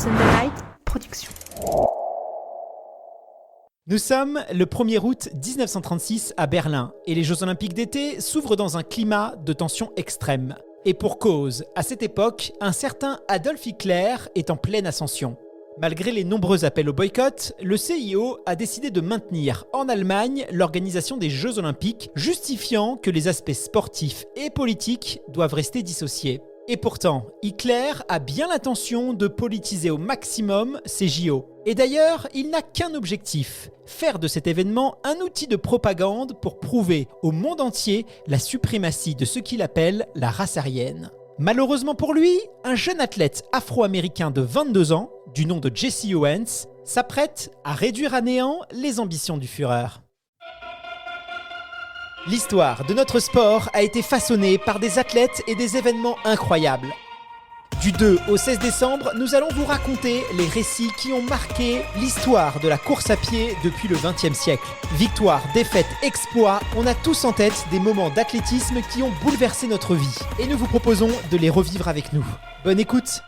Sunderlight Productions. Nous sommes le 1er août 1936 à Berlin et les Jeux Olympiques d'été s'ouvrent dans un climat de tension extrême. Et pour cause, à cette époque, un certain Adolf Hitler est en pleine ascension. Malgré les nombreux appels au boycott, le CIO a décidé de maintenir en Allemagne l'organisation des Jeux Olympiques, justifiant que les aspects sportifs et politiques doivent rester dissociés. Et pourtant, Hitler a bien l'intention de politiser au maximum ces JO. Et d'ailleurs, il n'a qu'un objectif, faire de cet événement un outil de propagande pour prouver au monde entier la suprématie de ce qu'il appelle la race aryenne. Malheureusement pour lui, un jeune athlète afro-américain de 22 ans, du nom de Jesse Owens, s'apprête à réduire à néant les ambitions du Führer. L'histoire de notre sport a été façonnée par des athlètes et des événements incroyables. Du 2 au 16 décembre, nous allons vous raconter les récits qui ont marqué l'histoire de la course à pied depuis le XXe siècle. Victoires, défaites, exploits, on a tous en tête des moments d'athlétisme qui ont bouleversé notre vie. Et nous vous proposons de les revivre avec nous. Bonne écoute!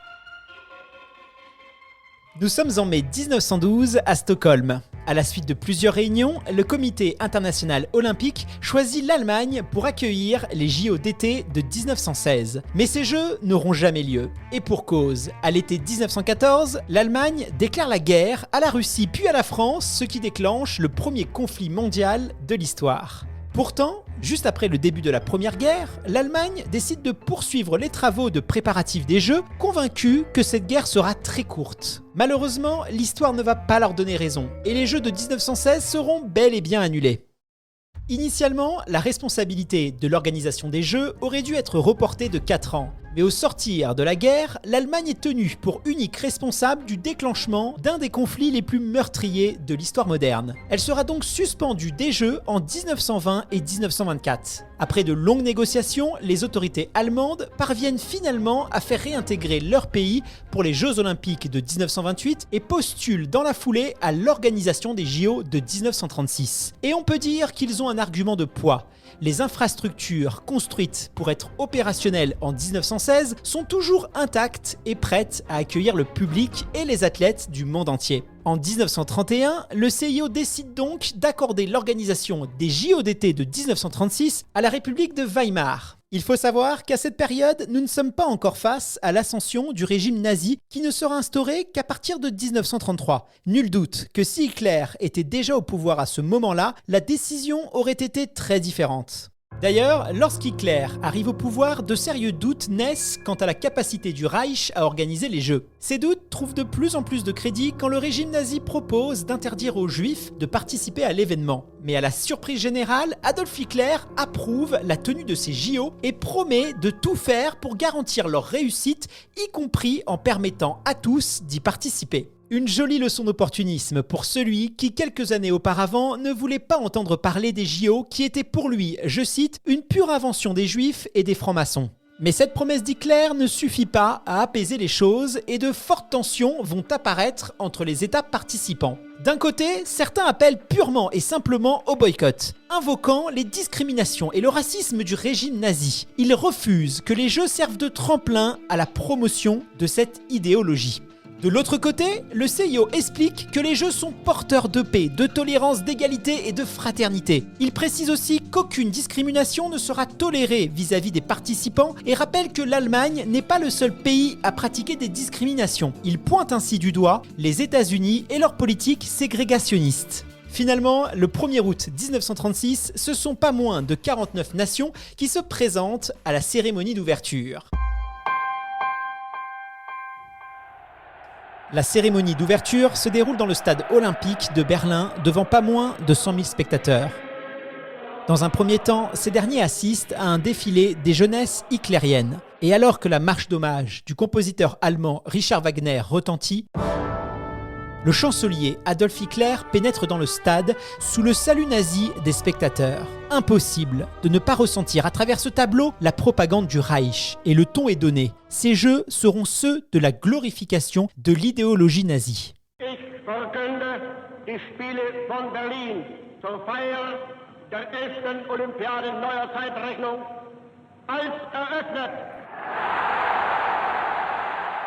Nous sommes en mai 1912 à Stockholm. À la suite de plusieurs réunions, le Comité international olympique choisit l'Allemagne pour accueillir les JO d'été de 1916. Mais ces Jeux n'auront jamais lieu. Et pour cause, à l'été 1914, l'Allemagne déclare la guerre à la Russie puis à la France, ce qui déclenche le premier conflit mondial de l'histoire. Pourtant, juste après le début de la Première Guerre, l'Allemagne décide de poursuivre les travaux de préparatifs des Jeux, convaincue que cette guerre sera très courte. Malheureusement, l'histoire ne va pas leur donner raison, et les Jeux de 1916 seront bel et bien annulés. Initialement, la responsabilité de l'organisation des Jeux aurait dû être reportée de 4 ans. Mais au sortir de la guerre, l'Allemagne est tenue pour unique responsable du déclenchement d'un des conflits les plus meurtriers de l'histoire moderne. Elle sera donc suspendue des Jeux en 1920 et 1924. Après de longues négociations, les autorités allemandes parviennent finalement à faire réintégrer leur pays pour les Jeux Olympiques de 1928 et postulent dans la foulée à l'organisation des JO de 1936. Et on peut dire qu'ils ont un argument de poids. Les infrastructures construites pour être opérationnelles en 1916 sont toujours intactes et prêtes à accueillir le public et les athlètes du monde entier. En 1931, le CIO décide donc d'accorder l'organisation des JO d'été de 1936 à la République de Weimar. Il faut savoir qu'à cette période, nous ne sommes pas encore face à l'ascension du régime nazi qui ne sera instauré qu'à partir de 1933. Nul doute que si Hitler était déjà au pouvoir à ce moment-là, la décision aurait été très différente. D'ailleurs, lorsqu'Hitler arrive au pouvoir, de sérieux doutes naissent quant à la capacité du Reich à organiser les Jeux. Ces doutes trouvent de plus en plus de crédit quand le régime nazi propose d'interdire aux Juifs de participer à l'événement. Mais à la surprise générale, Adolf Hitler approuve la tenue de ces JO et promet de tout faire pour garantir leur réussite, y compris en permettant à tous d'y participer. Une jolie leçon d'opportunisme pour celui qui, quelques années auparavant, ne voulait pas entendre parler des JO qui étaient pour lui, je cite, une pure invention des Juifs et des francs-maçons. Mais cette promesse d'Hitler ne suffit pas à apaiser les choses et de fortes tensions vont apparaître entre les États participants. D'un côté, certains appellent purement et simplement au boycott, invoquant les discriminations et le racisme du régime nazi. Ils refusent que les Jeux servent de tremplin à la promotion de cette idéologie. De l'autre côté, le CIO explique que les Jeux sont porteurs de paix, de tolérance, d'égalité et de fraternité. Il précise aussi qu'aucune discrimination ne sera tolérée vis-à-vis des participants et rappelle que l'Allemagne n'est pas le seul pays à pratiquer des discriminations. Il pointe ainsi du doigt les États-Unis et leur politique ségrégationniste. Finalement, le 1er août 1936, ce sont pas moins de 49 nations qui se présentent à la cérémonie d'ouverture. La cérémonie d'ouverture se déroule dans le stade olympique de Berlin devant pas moins de 100 000 spectateurs. Dans un premier temps, ces derniers assistent à un défilé des jeunesses hitlériennes. Et alors que la marche d'hommage du compositeur allemand Richard Wagner retentit, le chancelier Adolf Hitler pénètre dans le stade sous le salut nazi des spectateurs. Impossible de ne pas ressentir à travers ce tableau la propagande du Reich. Et le ton est donné. Ces Jeux seront ceux de la glorification de l'idéologie nazie. Ich verkünde die Spiele von Berlin zur Feier der 11. Olympiade neuer Zeitrechnung. als eröffnet.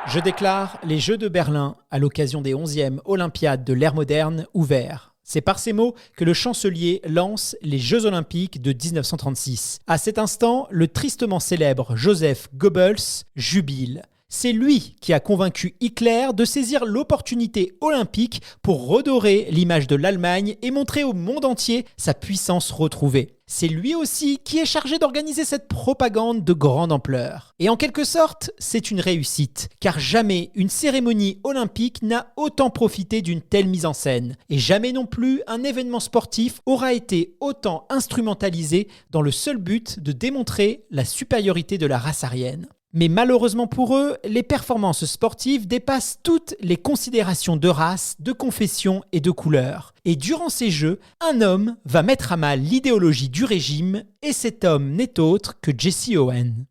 Je déclare les Jeux de Berlin à l'occasion des 11e Olympiades de l'ère moderne ouverts. C'est par ces mots que le chancelier lance les Jeux Olympiques de 1936. À cet instant, le tristement célèbre Joseph Goebbels jubile. C'est lui qui a convaincu Hitler de saisir l'opportunité olympique pour redorer l'image de l'Allemagne et montrer au monde entier sa puissance retrouvée. C'est lui aussi qui est chargé d'organiser cette propagande de grande ampleur. Et en quelque sorte, c'est une réussite, car jamais une cérémonie olympique n'a autant profité d'une telle mise en scène. Et jamais non plus un événement sportif aura été autant instrumentalisé dans le seul but de démontrer la supériorité de la race aryenne. Mais malheureusement pour eux, les performances sportives dépassent toutes les considérations de race, de confession et de couleur. Et durant ces Jeux, un homme va mettre à mal l'idéologie du régime, et cet homme n'est autre que Jesse Owens.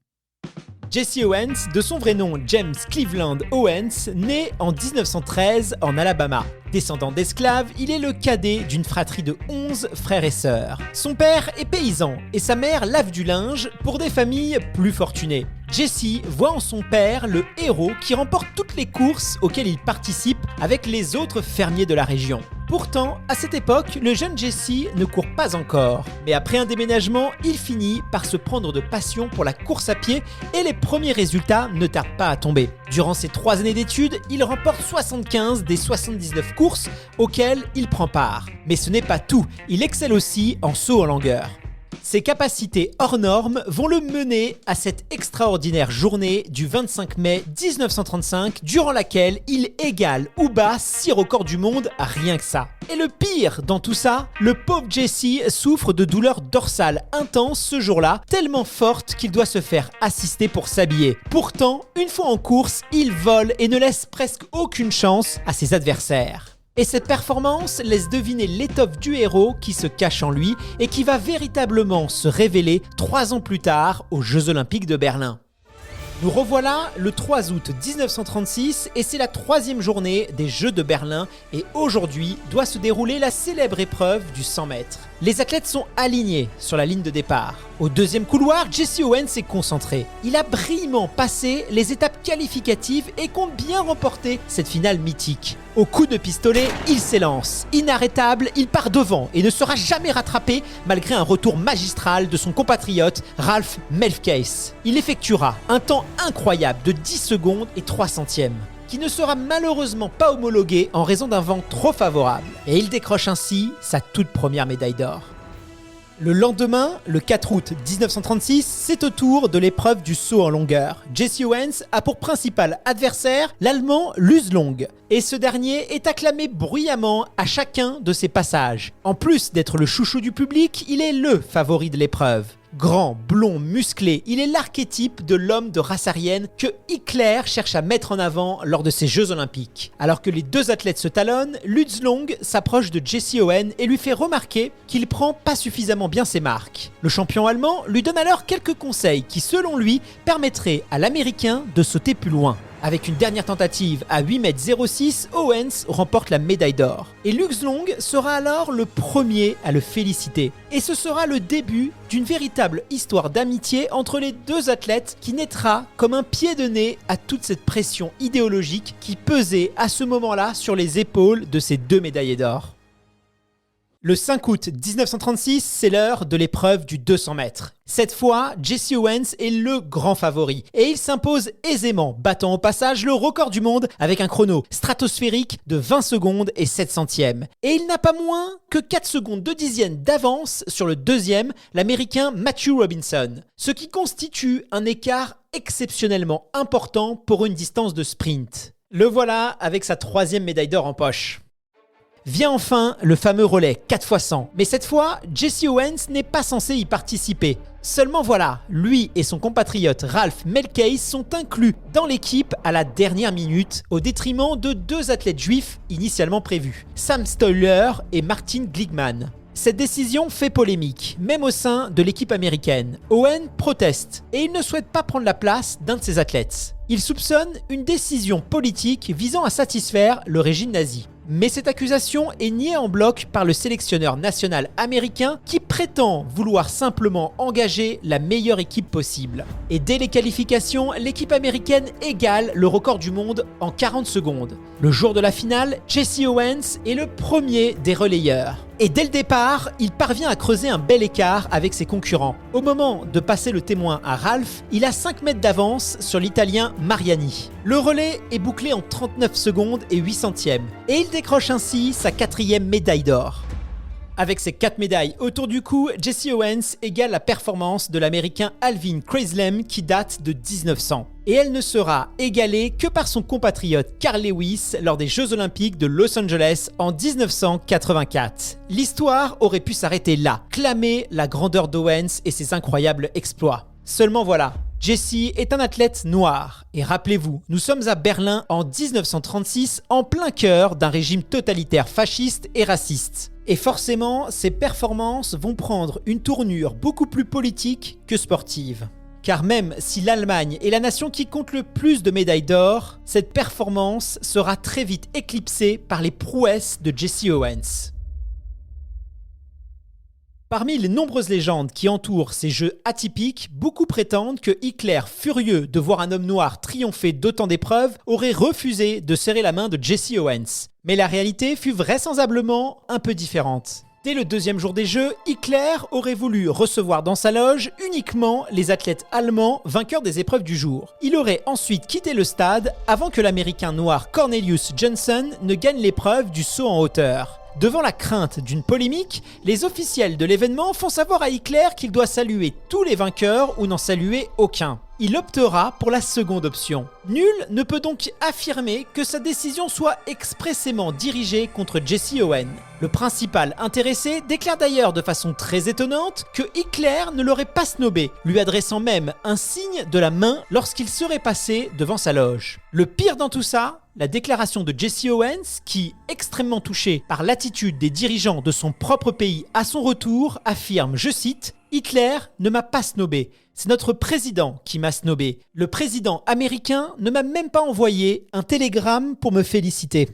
Jesse Owens, de son vrai nom James Cleveland Owens, naît en 1913 en Alabama. Descendant d'esclaves, il est le cadet d'une fratrie de 11 frères et sœurs. Son père est paysan et sa mère lave du linge pour des familles plus fortunées. Jesse voit en son père le héros qui remporte toutes les courses auxquelles il participe avec les autres fermiers de la région. Pourtant, à cette époque, le jeune Jesse ne court pas encore. Mais après un déménagement, il finit par se prendre de passion pour la course à pied et les premiers résultats ne tardent pas à tomber. Durant ses 3 années d'études, il remporte 75 des 79 courses auxquelles il prend part. Mais ce n'est pas tout, il excelle aussi en saut en longueur. Ses capacités hors normes vont le mener à cette extraordinaire journée du 25 mai 1935, durant laquelle il égale ou bat 6 records du monde à rien que ça. Et le pire dans tout ça, le pauvre Jesse souffre de douleurs dorsales intenses ce jour-là, tellement fortes qu'il doit se faire assister pour s'habiller. Pourtant, une fois en course, il vole et ne laisse presque aucune chance à ses adversaires. Et cette performance laisse deviner l'étoffe du héros qui se cache en lui et qui va véritablement se révéler 3 ans plus tard aux Jeux Olympiques de Berlin. Nous revoilà le 3 août 1936 et c'est la 3e journée des Jeux de Berlin et aujourd'hui doit se dérouler la célèbre épreuve du 100 mètres. Les athlètes sont alignés sur la ligne de départ. Au 2e couloir, Jesse Owens est concentré. Il a brillamment passé les étapes qualificatives et compte bien remporter cette finale mythique. Au coup de pistolet, il s'élance. Inarrêtable, il part devant et ne sera jamais rattrapé malgré un retour magistral de son compatriote Ralph Melchkase. Il effectuera un temps incroyable de 10 secondes et 3 centièmes, qui ne sera malheureusement pas homologué en raison d'un vent trop favorable. Et il décroche ainsi sa toute première médaille d'or. Le lendemain, le 4 août 1936, c'est au tour de l'épreuve du saut en longueur. Jesse Owens a pour principal adversaire l'Allemand Lutz Long. Et ce dernier est acclamé bruyamment à chacun de ses passages. En plus d'être le chouchou du public, il est le favori de l'épreuve. Grand, blond, musclé, il est l'archétype de l'homme de race aryenne que Hitler cherche à mettre en avant lors de ses Jeux Olympiques. Alors que les 2 athlètes se talonnent, Lutz Long s'approche de Jesse Owens et lui fait remarquer qu'il prend pas suffisamment bien ses marques. Le champion allemand lui donne alors quelques conseils qui, selon lui, permettraient à l'Américain de sauter plus loin. Avec une dernière tentative à 8,06 m, Owens remporte la médaille d'or. Et Lutz Long sera alors le premier à le féliciter. Et ce sera le début d'une véritable histoire d'amitié entre les 2 athlètes qui naîtra comme un pied de nez à toute cette pression idéologique qui pesait à ce moment-là sur les épaules de ces 2 médaillés d'or. Le 5 août 1936, c'est l'heure de l'épreuve du 200 mètres. Cette fois, Jesse Owens est le grand favori et il s'impose aisément, battant au passage le record du monde avec un chrono stratosphérique de 20 secondes et 7 centièmes. Et il n'a pas moins que 4 secondes de dixième d'avance sur le 2e, l'Américain Matthew Robinson, ce qui constitue un écart exceptionnellement important pour une distance de sprint. Le voilà avec sa 3e médaille d'or en poche. Vient enfin le fameux relais 4x100, mais cette fois, Jesse Owens n'est pas censé y participer. Seulement voilà, lui et son compatriote Ralph Melchkase sont inclus dans l'équipe à la dernière minute au détriment de 2 athlètes juifs initialement prévus, Sam Stoller et Martin Glickman. Cette décision fait polémique, même au sein de l'équipe américaine. Owen proteste et il ne souhaite pas prendre la place d'un de ses athlètes. Il soupçonne une décision politique visant à satisfaire le régime nazi. Mais cette accusation est niée en bloc par le sélectionneur national américain qui prétend vouloir simplement engager la meilleure équipe possible. Et dès les qualifications, l'équipe américaine égale le record du monde en 40 secondes. Le jour de la finale, Jesse Owens est le premier des relayeurs. Et dès le départ, il parvient à creuser un bel écart avec ses concurrents. Au moment de passer le témoin à Ralph, il a 5 mètres d'avance sur l'Italien Mariani. Le relais est bouclé en 39 secondes et 8 centièmes. Et il décroche ainsi sa 4e médaille d'or. Avec ses 4 médailles autour du cou, Jesse Owens égale la performance de l'Américain Alvin Krayslem qui date de 1900. Et elle ne sera égalée que par son compatriote Carl Lewis lors des Jeux Olympiques de Los Angeles en 1984. L'histoire aurait pu s'arrêter là, clamer la grandeur d'Owens et ses incroyables exploits. Seulement voilà, Jesse est un athlète noir. Et rappelez-vous, nous sommes à Berlin en 1936, en plein cœur d'un régime totalitaire fasciste et raciste. Et forcément, ses performances vont prendre une tournure beaucoup plus politique que sportive. Car même si l'Allemagne est la nation qui compte le plus de médailles d'or, cette performance sera très vite éclipsée par les prouesses de Jesse Owens. Parmi les nombreuses légendes qui entourent ces jeux atypiques, beaucoup prétendent que Hitler, furieux de voir un homme noir triompher d'autant d'épreuves, aurait refusé de serrer la main de Jesse Owens. Mais la réalité fut vraisemblablement un peu différente. Dès le 2e jour des Jeux, Hitler aurait voulu recevoir dans sa loge uniquement les athlètes allemands vainqueurs des épreuves du jour. Il aurait ensuite quitté le stade avant que l'Américain noir Cornelius Johnson ne gagne l'épreuve du saut en hauteur. Devant la crainte d'une polémique, les officiels de l'événement font savoir à Hitler qu'il doit saluer tous les vainqueurs ou n'en saluer aucun. Il optera pour la seconde option. Nul ne peut donc affirmer que sa décision soit expressément dirigée contre Jesse Owens. Le principal intéressé déclare d'ailleurs de façon très étonnante que Hitler ne l'aurait pas snobé, lui adressant même un signe de la main lorsqu'il serait passé devant sa loge. Le pire dans tout ça, la déclaration de Jesse Owens qui, extrêmement touché par l'attitude des dirigeants de son propre pays à son retour, affirme, je cite, « Hitler ne m'a pas snobé, c'est notre président qui m'a snobé. Le président américain ne m'a même pas envoyé un télégramme pour me féliciter. »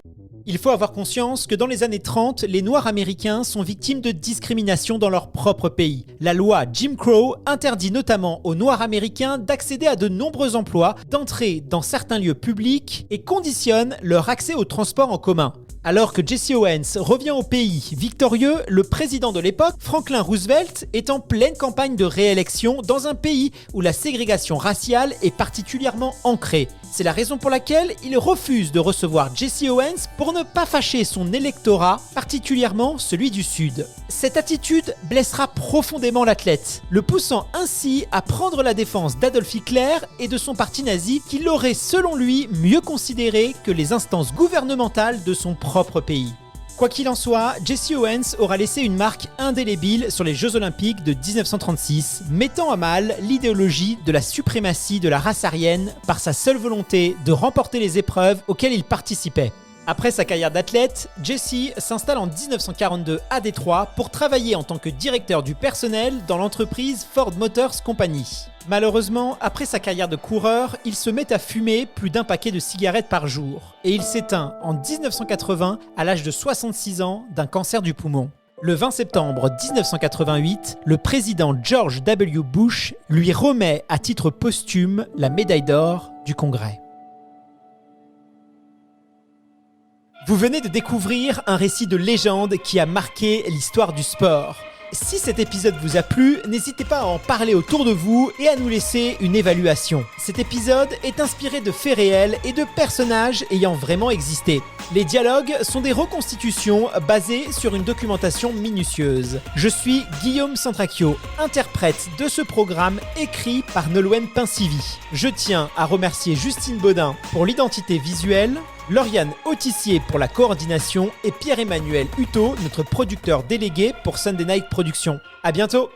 Il faut avoir conscience que dans les années 30, les Noirs américains sont victimes de discrimination dans leur propre pays. La loi Jim Crow interdit notamment aux Noirs américains d'accéder à de nombreux emplois, d'entrer dans certains lieux publics et conditionne leur accès au transport en commun. Alors que Jesse Owens revient au pays victorieux, le président de l'époque, Franklin Roosevelt, est en pleine campagne de réélection dans un pays où la ségrégation raciale est particulièrement ancrée. C'est la raison pour laquelle il refuse de recevoir Jesse Owens pour ne pas fâcher son électorat, particulièrement celui du Sud. Cette attitude blessera profondément l'athlète, le poussant ainsi à prendre la défense d'Adolf Hitler et de son parti nazi qu'il aurait selon lui mieux considéré que les instances gouvernementales de son propre pays. Quoi qu'il en soit, Jesse Owens aura laissé une marque indélébile sur les Jeux Olympiques de 1936, mettant à mal l'idéologie de la suprématie de la race aryenne par sa seule volonté de remporter les épreuves auxquelles il participait. Après sa carrière d'athlète, Jesse s'installe en 1942 à Détroit pour travailler en tant que directeur du personnel dans l'entreprise Ford Motors Company. Malheureusement, après sa carrière de coureur, il se met à fumer plus d'1 paquet de cigarettes par jour et il s'éteint en 1980 à l'âge de 66 ans d'un cancer du poumon. Le 20 septembre 1988, le président George W. Bush lui remet à titre posthume la médaille d'or du Congrès. Vous venez de découvrir un récit de légende qui a marqué l'histoire du sport. Si cet épisode vous a plu, n'hésitez pas à en parler autour de vous et à nous laisser une évaluation. Cet épisode est inspiré de faits réels et de personnages ayant vraiment existé. Les dialogues sont des reconstitutions basées sur une documentation minutieuse. Je suis Guillaume Santracchio, interprète de ce programme écrit par Nolwenn Pinsivi. Je tiens à remercier Justine Baudin pour l'identité visuelle, Lauriane Autissier pour la coordination et Pierre-Emmanuel Hutto, notre producteur délégué pour Sunday Night Productions. À bientôt!